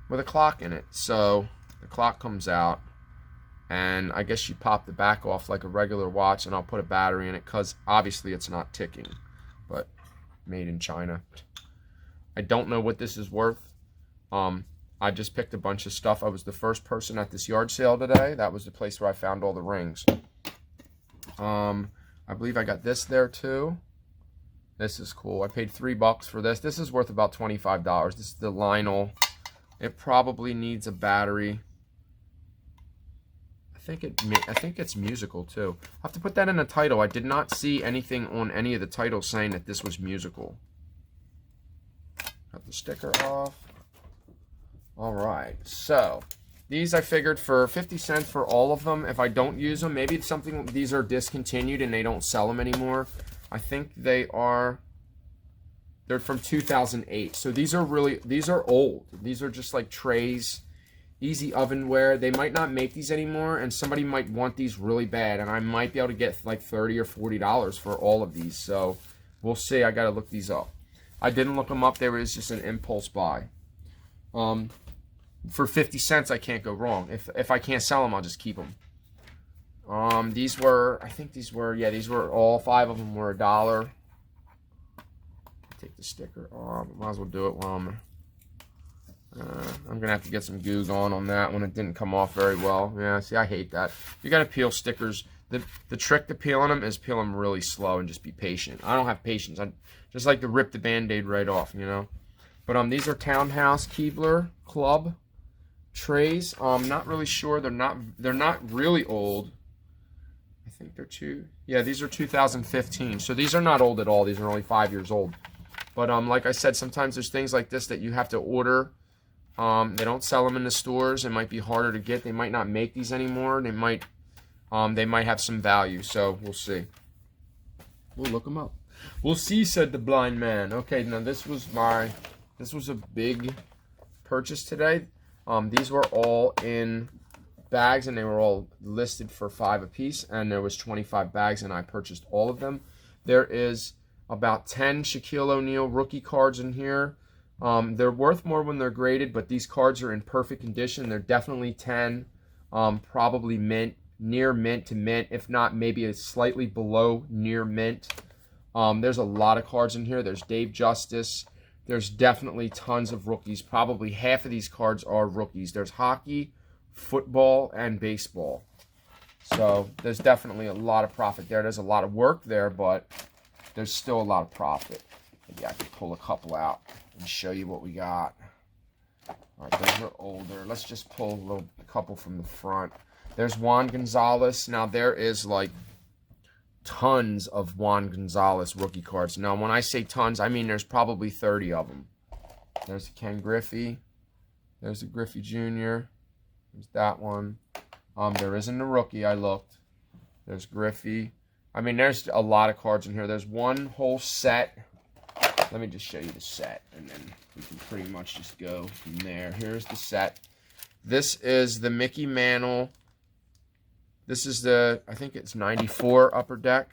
with a clock in it. So the clock comes out, and I guess you pop the back off like a regular watch, and I'll put a battery in it because obviously it's not ticking, but made in China. I don't know what this is worth. I just picked a bunch of stuff. I was the first person at this yard sale today. That was the place where I found all the rings. I believe I got this there too. This is cool. I paid $3 for this. This is worth about $25. This is the Lionel. It probably needs a battery. I I think it's musical too. I have to put that in the title. I did not see anything on any of the titles saying that this was musical. Cut the sticker off. All right, so these I figured for 50 cents for all of them. If I don't use them, maybe it's something, these are discontinued and they don't sell them anymore. I think they're from 2008. So these are old. These are just like trays, easy ovenware. They might not make these anymore, and somebody might want these really bad, and I might be able to get like $30 or $40 for all of these. So we'll see. I got to look these up. I didn't look them up. They was just an impulse buy. For 50 cents, I can't go wrong. If I can't sell them, I'll just keep them. These were, I think these were, yeah, these were, all 5 of them were $1. Take the sticker off. Might as well do it while I'm gonna have to get some goo going on that one. It didn't come off very well. Yeah, see, I hate that. You gotta peel stickers. The trick to peeling them is peel them really slow and just be patient. I don't have patience. I just like to rip the band-aid right off, you know. But these are Townhouse Keebler Club trays. I'm not really sure. They're not really old. I think they're yeah, these are 2015. So these are not old at all. These are only 5 years old. But like I said, sometimes there's things like this that you have to order. They don't sell them in the stores. It might be harder to get. They might not make these anymore. They might have some value. So we'll see. We'll look them up. We'll see, said the blind man. Okay, now this was a big purchase today. These were all in bags, and they were all listed for $5 a piece, and there was 25 bags, and I purchased all of them. There is about 10 Shaquille O'Neal rookie cards in here. They're worth more when they're graded, but these cards are in perfect condition. They're definitely 10, probably mint, near mint to mint, if not maybe a slightly below near mint. There's a lot of cards in here. There's Dave Justice. There's definitely tons of rookies. Probably half of these cards are rookies. There's hockey, football, and baseball. So there's definitely a lot of profit there. There's a lot of work there, but there's still a lot of profit. Maybe I can pull a couple out and show you what we got. All right, those are older. Let's just pull a couple from the front. There's Juan Gonzalez. Now, there is like tons of Juan Gonzalez rookie cards. Now, when I say tons, I mean there's probably 30 of them. There's Ken Griffey. There's the Griffey Jr. There's that one. There isn't a rookie. I looked. There's Griffey. I mean, there's a lot of cards in here. There's one whole set. Let me just show you the set, and then we can pretty much just go from there. Here's the set. This is the Mickey Mantle. This is the, I think it's 94 Upper Deck.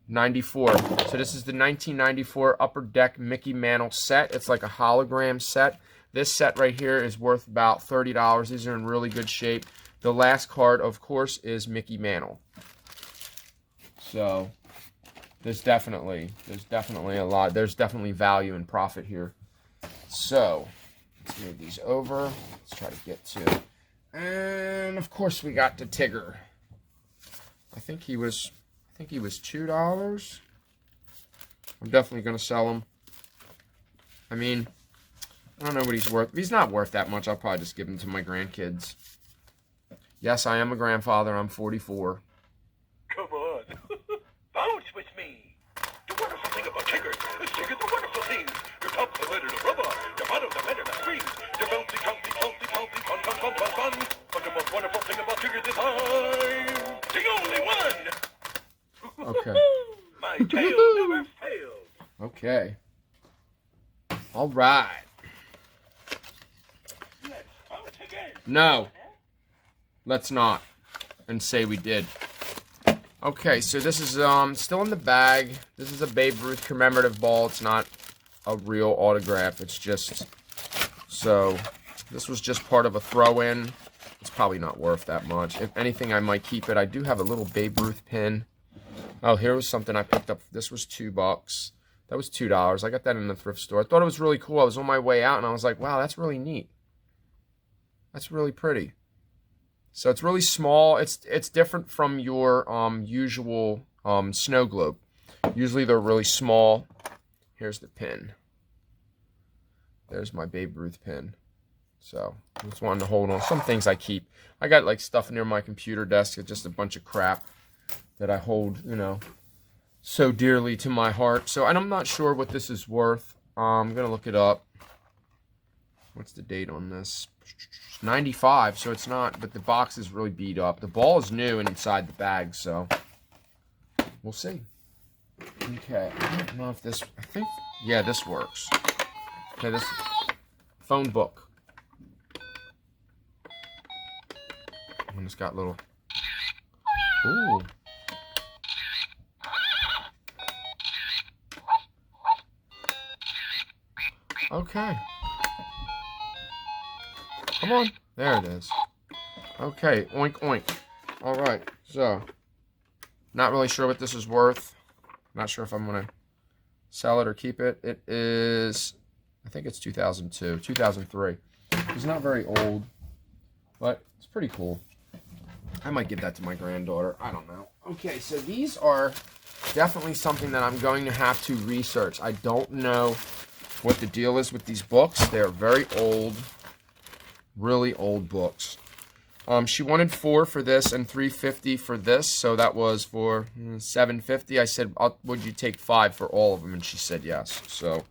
94. So this is the 1994 Upper Deck Mickey Mantle set. It's like a hologram set. This set right here is worth about $30. These are in really good shape. The last card, of course, is Mickey Mantle. So there's definitely a lot. There's definitely value and profit here. So let's move these over. Let's try to get to. And of course we got the Tigger. I think he was $2. I'm definitely gonna sell him. I mean, I don't know what he's worth. If he's not worth that much, I'll probably just give him to my grandkids. Yes, I am a grandfather. I'm 44. Come on. Bounce with me. The wonderful thing about Tigger is Tigger the wonderful thing. Your top's the better the rubber. Your bottom's the better the screen. Your bouncy, bouncy, bouncy, bouncy, fun, fun, fun, fun, fun. But the most wonderful thing about Tigger this time, the only one. Okay. My tail never fails. Okay. All right. Let's bounce again. No. Let's not. And say we did. Okay, so this is still in the bag. This is a Babe Ruth commemorative ball. It's not a real autograph. It's just, so this was just part of a throw-in. It's probably not worth that much. If anything, I might keep it. I do have a little Babe Ruth pin. Oh, here was something I picked up. This was $2. That was $2. I got that in the thrift store. I thought it was really cool. I was on my way out, and I was like, wow, that's really neat. That's really pretty. So it's really small. It's different from your usual snow globe. Usually they're really small. Here's the pin. There's my Babe Ruth pin. So just wanted to hold on. Some things I keep. I got like stuff near my computer desk. It's just a bunch of crap that I hold, you know, so dearly to my heart. So, and I'm not sure what this is worth. I'm going to look it up. What's the date on this? 95, so it's not, but the box is really beat up. The ball is new and inside the bag, so we'll see. Okay, I don't know if this, I think, yeah, this works. Okay, this phone book. And it's got little, ooh. Okay. Come on. There it is. Okay, oink oink. All right, so not really sure what this is worth. Not sure if I'm gonna sell it or keep it. It is, I think it's 2002, 2003. It's not very old, but it's pretty cool. I might give that to my granddaughter. I don't know. Okay, so these are definitely something that I'm going to have to research. I don't know what the deal is with these books. They're very old, really old books. She wanted $4 for this and $3.50 for this, so that was for $7.50. I said, would you take $5 for all of them? And she said yes. So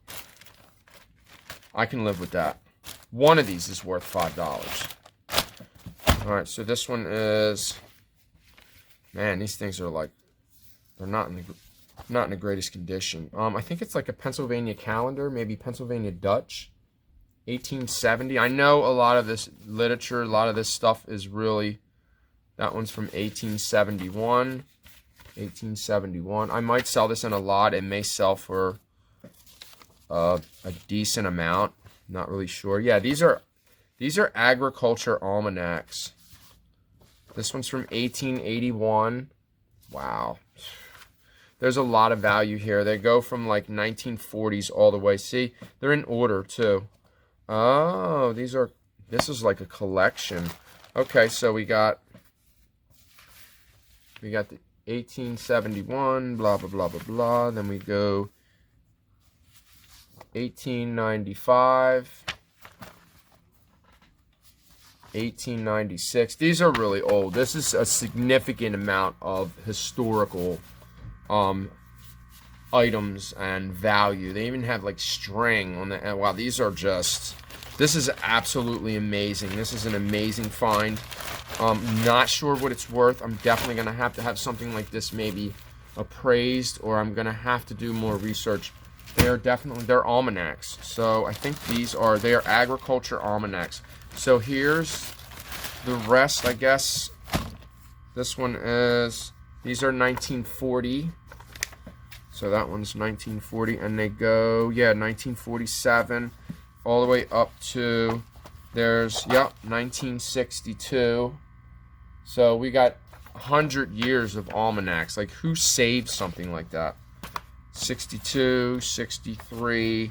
I can live with that. One of these is worth $5. All right, so this one is, man, these things are like, they're not in the greatest condition. I think it's like a Pennsylvania calendar, maybe Pennsylvania Dutch, 1870. I know a lot of this literature, a lot of this stuff is really, that one's from 1871. 1871. I might sell this in a lot. It may sell for a decent amount. Not really sure. Yeah, these are agriculture almanacs. This one's from 1881. Wow. There's a lot of value here. They go from like 1940s all the way. See, they're in order too. Oh, this is like a collection. Okay, so we got the 1871, blah, blah, blah, blah, blah. Then we go 1895. 1896. These are really old. This is a significant amount of historical items and value. They even have like string on the, wow, these are just, this is absolutely amazing. This is an amazing find. Not sure what it's worth. I'm definitely going to have something like this maybe appraised, or I'm going to have to do more research. They're almanacs. So I think they are agriculture almanacs. So here's the rest, I guess. This one is, these are 1940. So that one's 1940, and they go, yeah, 1947, all the way up to, there's, yep, 1962. So we got 100 years of almanacs. Like, who saved something like that? 62, 63,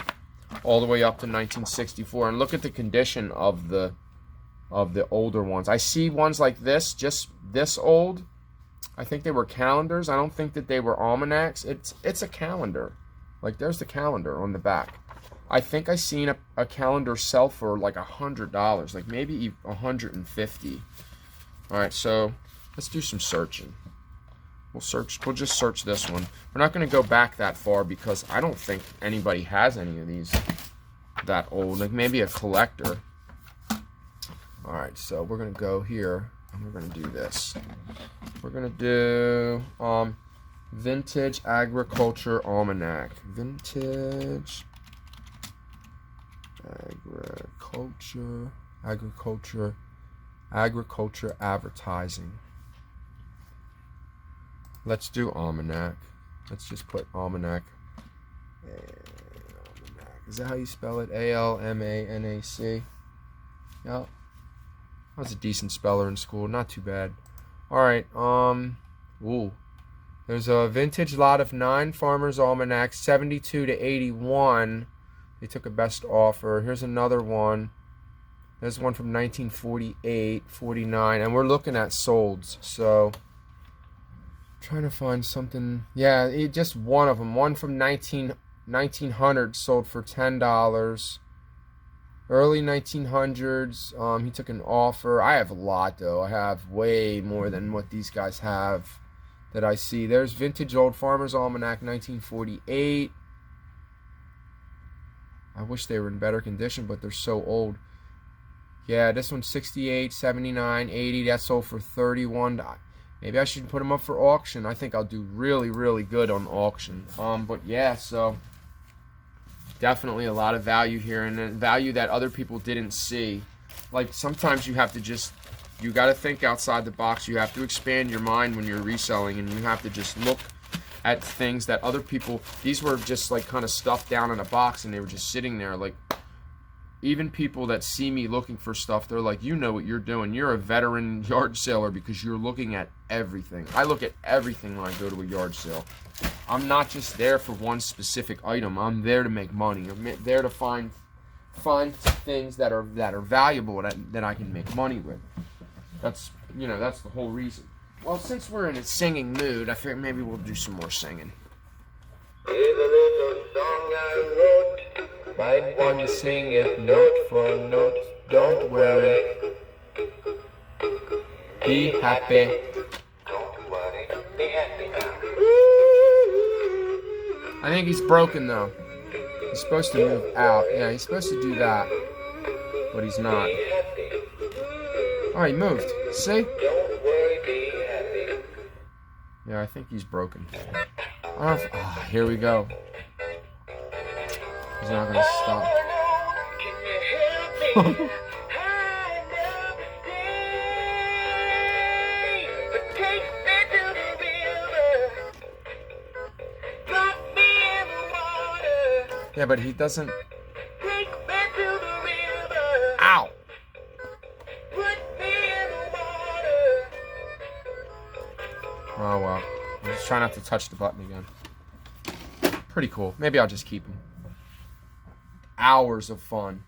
all the way up to 1964. And look at the condition of the older ones. I see ones like this, just this old. I think they were calendars. I don't think that they were almanacs. It's a calendar. Like, there's the calendar on the back. I think I seen a calendar sell for like $100, like maybe $150. All right, so let's do some searching. We'll just search this one. We're not going to go back that far because I don't think anybody has any of these that old. Like maybe a collector. All right, so we're going to go here and we're going to do this. We're going to do Vintage Agriculture Almanac. Vintage Agriculture Advertising. Let's do almanac. Let's just put almanac. Almanac. Is that how you spell it? A-L-M-A-N-A-C. Yep. I was a decent speller in school. Not too bad. Alright, ooh. There's a vintage lot of 9 Farmers Almanacs, 72 to 81. They took a best offer. Here's another one. There's one from 1948, 49, and we're looking at solds. So, trying to find something. Yeah, just one of them. One from 1900 sold for $10. Early 1900s. He took an offer. I have a lot, though. I have way more than what these guys have that I see. There's Vintage Old Farmer's Almanac, 1948. I wish they were in better condition, but they're so old. Yeah, this one's 68, 79, 80. That sold for 31. Maybe I should put them up for auction. I think I'll do really, really good on auction. But yeah, so definitely a lot of value here, and value that other people didn't see. Like, sometimes you have to just, you got to think outside the box. You have to expand your mind when you're reselling, and you have to just look at things that other people, these were just like kind of stuffed down in a box, and they were just sitting there. Like, even people that see me looking for stuff, they're like, you know what you're doing. You're a veteran yard sailor because you're looking at everything. I look at everything when I go to a yard sale. I'm not just there for one specific item. I'm there to make money. I'm there to find things that are valuable that I can make money with. That's, you know, that's the whole reason. Well, since we're in a singing mood, I figured maybe we'll do some more singing. Here's a little song I wrote. Might want to sing it note for note. Don't worry. Be happy. Don't worry. Be happy now. I think he's broken, though. He's supposed to move out. Yeah, he's supposed to do that. But he's not. Be happy. Oh, he moved. See? Don't worry. Be happy. Yeah, I think he's broken. Oh, here we go. He's not going to stop. Can you help me? Yeah, but he doesn't. Ow! Oh well. I'm just trying not to touch the button again. Pretty cool. Maybe I'll just keep him. Hours of fun.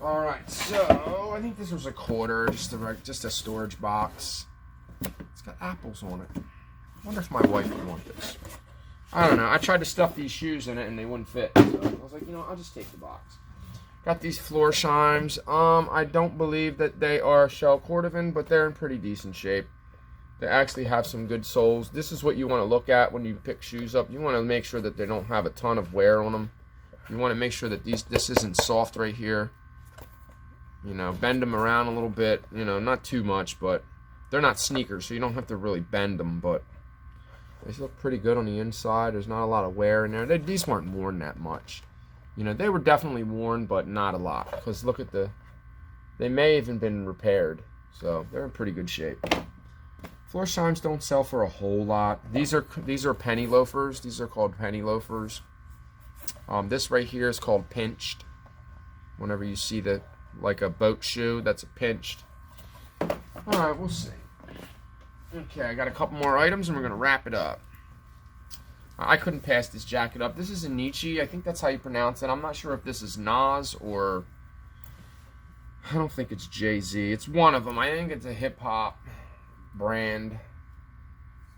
Alright, so I think this was a quarter, just a storage box. It's got apples on it. I wonder if my wife would want this. I don't know. I tried to stuff these shoes in it and they wouldn't fit. So I was like, you know, I'll just take the box. Got these floor chimes. I don't believe that they are shell cordovan, but they're in pretty decent shape. They actually have some good soles. This is what you want to look at when you pick shoes up. You want to make sure that they don't have a ton of wear on them. You want to make sure that this isn't soft right here. You know, bend them around a little bit. You know, not too much, but they're not sneakers, so you don't have to really bend them, but they look pretty good on the inside. There's not a lot of wear in there. These weren't worn that much. You know, they were definitely worn, but not a lot. Because look at they may have even been repaired. So they're in pretty good shape. Floor chimes don't sell for a whole lot. These are penny loafers. These are called penny loafers. This right here is called pinched. Whenever you see like a boat shoe, that's a pinched. All right, we'll see. Okay, I got a couple more items and we're going to wrap it up. I couldn't pass this jacket up. This is a Nietzsche. I think that's how you pronounce it. I'm not sure if this is Nas or I don't think it's Jay-Z. It's one of them. I think it's a hip-hop brand.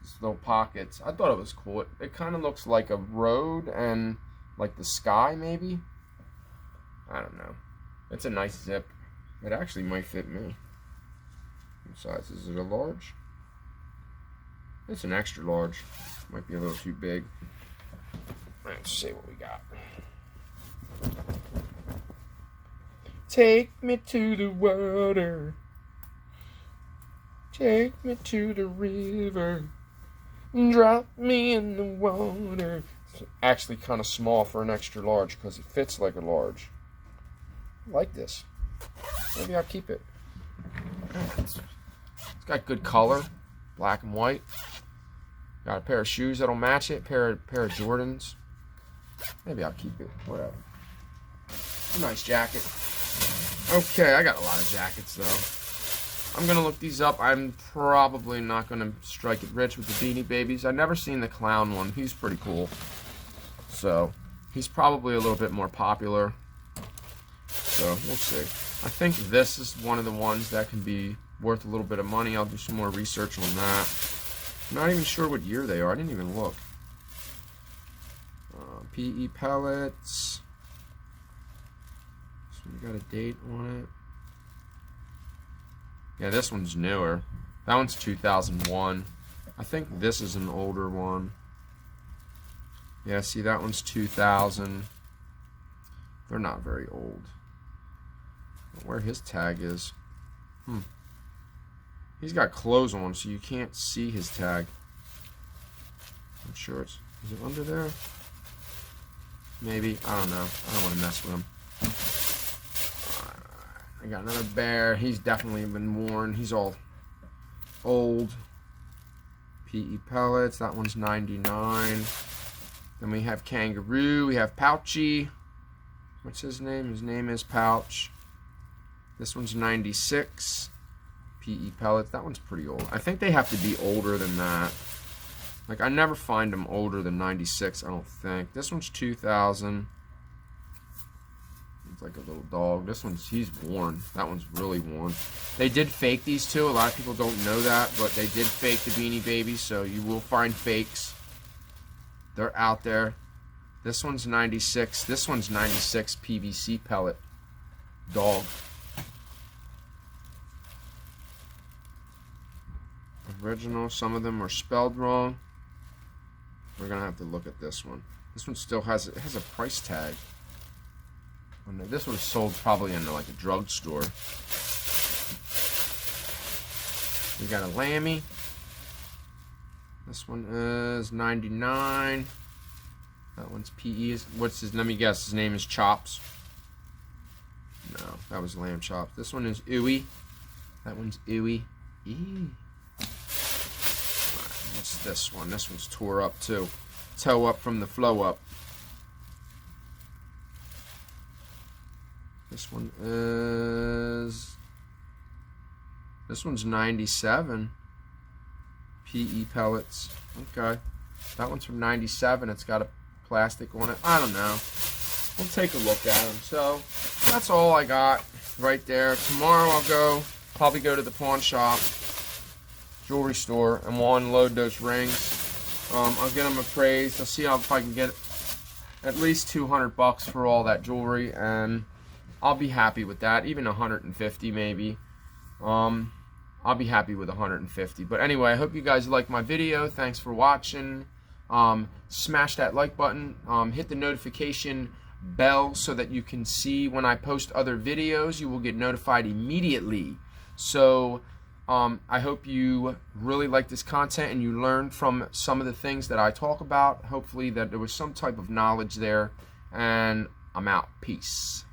It's no pockets. I thought it was cool. It kind of looks like a road and like the sky, maybe. I don't know. It's a nice zip. It actually might fit me. What size is it? A large? It's an extra large. Might be a little too big. Let's see what we got. Take me to the water. Take me to the river. Drop me in the water. It's actually kind of small for an extra large because it fits like a large. I like this. Maybe I'll keep it. It's got good color. Black and white. Got a pair of shoes that'll match it. Pair of Jordans. Maybe I'll keep it. Whatever. Nice jacket. Okay, I got a lot of jackets though. I'm gonna look these up. I'm probably not gonna strike it rich with the Beanie Babies. I've never seen the clown one. He's pretty cool. So he's probably a little bit more popular. So we'll see. I think this is one of the ones that can be worth a little bit of money. I'll do some more research on that. I'm not even sure what year they are. I didn't even look. PE pellets. You got a date on it? Yeah, this one's newer. That one's 2001. I think this is an older one. Yeah, see, that one's 2000. They're not very old. Where his tag is. He's got clothes on, so you can't see his tag. I'm sure it's... Is it under there? Maybe. I don't know. I don't want to mess with him. I got another bear. He's definitely been worn. He's all old. PE pellets. That one's 99. Then we have Kangaroo. We have Pouchy. What's his name? His name is Pouch. This one's 96. PE pellets. That one's pretty old. I think they have to be older than that. Like, I never find them older than 96, I don't think. This one's 2000. It's like a little dog. This one's, he's worn. That one's really worn. They did fake these two. A lot of people don't know that, but they did fake the Beanie Babies, so you will find fakes. They're out there. This one's 96. This one's 96 PVC pellet dog. Original. Some of them are spelled wrong. We're gonna have to look at this one. This one still has a price tag. Oh, no, this was sold probably in like a drugstore. We got a Lammy. This one is 99. That one's PE. What's his? Let me guess. His name is Chops. No, that was Lamb Chops. This one is Ooey. That one's Ooey. Eee. What's this one? This one's tore up too. Toe up from the flow up. This one is... This one's 97. PE pellets. Okay. That one's from 97. It's got a plastic on it. I don't know. We'll take a look at them. So, that's all I got right there. Tomorrow I'll probably go to the pawn shop, jewelry store, and we'll unload those rings. I'll get them appraised. I'll see if I can get at least $200 for all that jewelry, and I'll be happy with that. Even 150 maybe. I'll be happy with 150. But anyway, I hope you guys like my video. Thanks for watching. Smash that like button. Hit the notification bell so that you can see when I post other videos. You will get notified immediately. So I hope you really like this content and you learned from some of the things that I talk about. Hopefully that there was some type of knowledge there. And I'm out. Peace.